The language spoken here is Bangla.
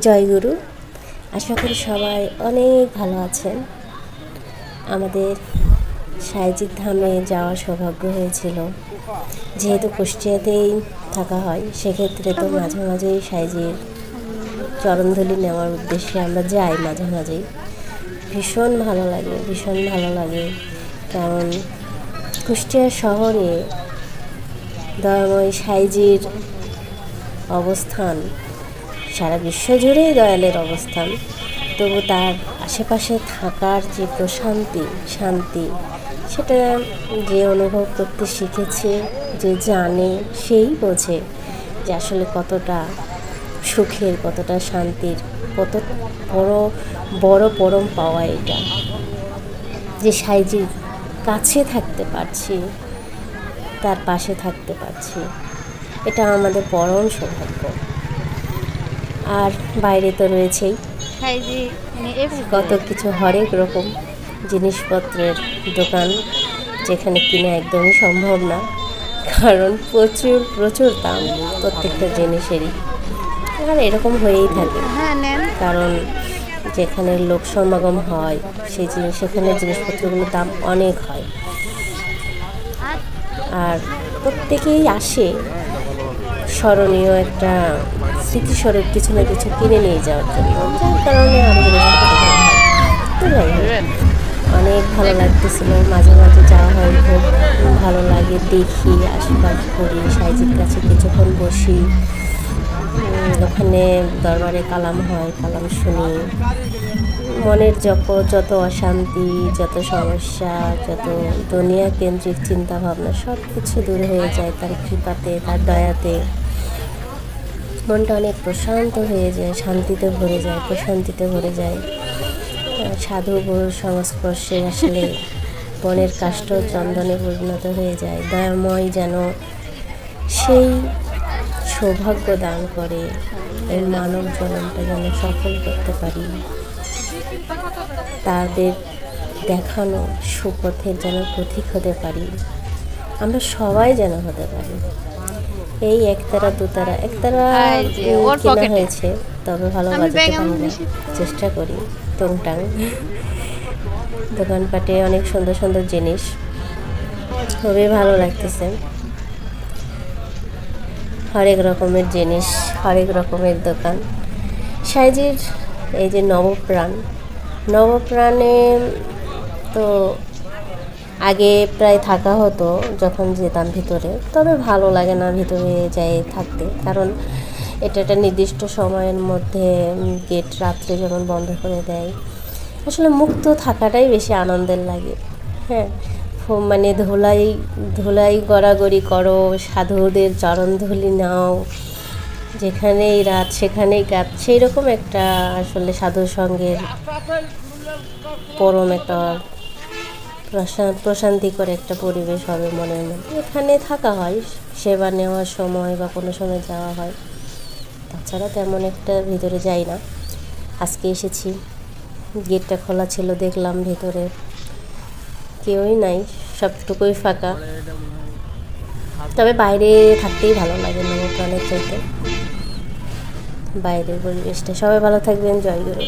জয়গুরু। আশা করি সবাই অনেক ভালো আছেন। আমাদের সাইজিদ ধামে যাওয়ার সৌভাগ্য হয়েছিল। যেহেতু কুষ্টিয়াতেই থাকা হয়, সেক্ষেত্রে তো মাঝে মাঝেই সাইজির চরণধুলি নেওয়ার উদ্দেশ্যে আমরা যাই। মাঝে মাঝেই ভীষণ ভালো লাগে। কারণ কুষ্টিয়া শহরে দয়াময় সাইজির অবস্থান, সারা বিশ্ব জুড়েই দয়ালের অবস্থান, তবু তার আশেপাশে থাকার যে শান্তি সেটা যে অনুভব করতে শিখেছে, যে জানে, সেই বোঝে যে আসলে কতটা সুখের, কতটা শান্তির, কত বড় পরম পাওয়া এটা, যে সাইজির কাছে থাকতে পারছি, তার পাশে থাকতে পারছি। এটা আমাদের পরম সৌভাগ্য। আর বাইরে তো রয়েছেই কত কিছু হরেক রকম জিনিসপত্রের দোকান, যেখানে কিনা একদমই সম্ভব না, কারণ প্রচুর দাম প্রত্যেকটা জিনিসেরই। আর এরকম হয়েই থাকে, কারণ যেখানে লোক সমাগম হয় সেখানে জিনিসপত্রগুলোর দাম অনেক হয়। আর প্রত্যেকেই আসে স্মরণীয় একটা স্মৃতিস্বরূপ কিছু না কিছু কিনে নিয়ে যাওয়ার জন্য, যার কারণে অনেক ভালো লাগতেছিল। মাঝে মাঝে যাওয়া হয়, খুব ভালো লাগে। দেখি, আশীর্বাদ করি, সাইজির কাছে কিছুক্ষণ বসি। ওখানে দরবারে কালাম হয়, কালাম শুনি। মনের যত অশান্তি, যত সমস্যা, যত দুনিয়া কেন্দ্রিক চিন্তাভাবনা, সব কিছু দূর হয়ে যায় তার কৃপাতে, তার দয়াতে। মনটা অনেক প্রশান্ত হয়ে যায়, শান্তিতে ভরে যায়, প্রশান্তিতে ভরে যায়। সাধু গুরুর সংস্পর্শে আসলে বনের কাষ্ঠ চন্দনে পরিণত হয়ে যায়। দয়াময় যেন সেই সৌভাগ্য দান করে, এই মানব জন্মটা যেন সফল করতে পারি, তাদের দেখানো সুপথের যেন পথিক হতে পারি, আমরা সবাই যেন হতে পারি। এই একতারা কেনা হয়েছে, তবে ভালো বাজাতে পারি না, চেষ্টা করি টুংটাং। দোকানপাটে অনেক সুন্দর সুন্দর জিনিস, খুবই ভালো লাগতেছে। হরেক রকমের জিনিস, হরেক রকমের দোকান। সাইজির এই যে নবপ্রাণে তো আগে প্রায় থাকা হতো যখন যেতাম ভিতরে, তবে ভালো লাগে না ভিতরে যাই থাকতে, কারণ এটা একটা নির্দিষ্ট সময়ের মধ্যে গেট রাত্রে যেমন বন্ধ করে দেয়। আসলে মুক্ত থাকাটাই বেশি আনন্দের লাগে। হ্যাঁ, মানে ধুলাই গড়াগড়ি করো, সাধুদের চরণধুলি নাও, যেখানেই রাত সেখানেই কাত, সেই রকম একটা আসলে সাধুর সঙ্গের পরম একটা প্রশান্তিকর একটা পরিবেশ হবে মনের মধ্যে। এখানে থাকা হয়, সেবা নেওয়ার সময় বা কোনো সময় যাওয়া হয়, তাছাড়া তেমন একটা ভিতরে যাই না। আজকে এসেছি, গেটটা খোলা ছিল, দেখলাম ভিতরে কেউই নাই, সবটুকুই ফাঁকা। তবে বাইরে থাকতেই ভালো লাগে নবপ্রাণের চাইতে, বাইরের পরিবেশটা। সবাই ভালো থাকবেন। জয়গুরু।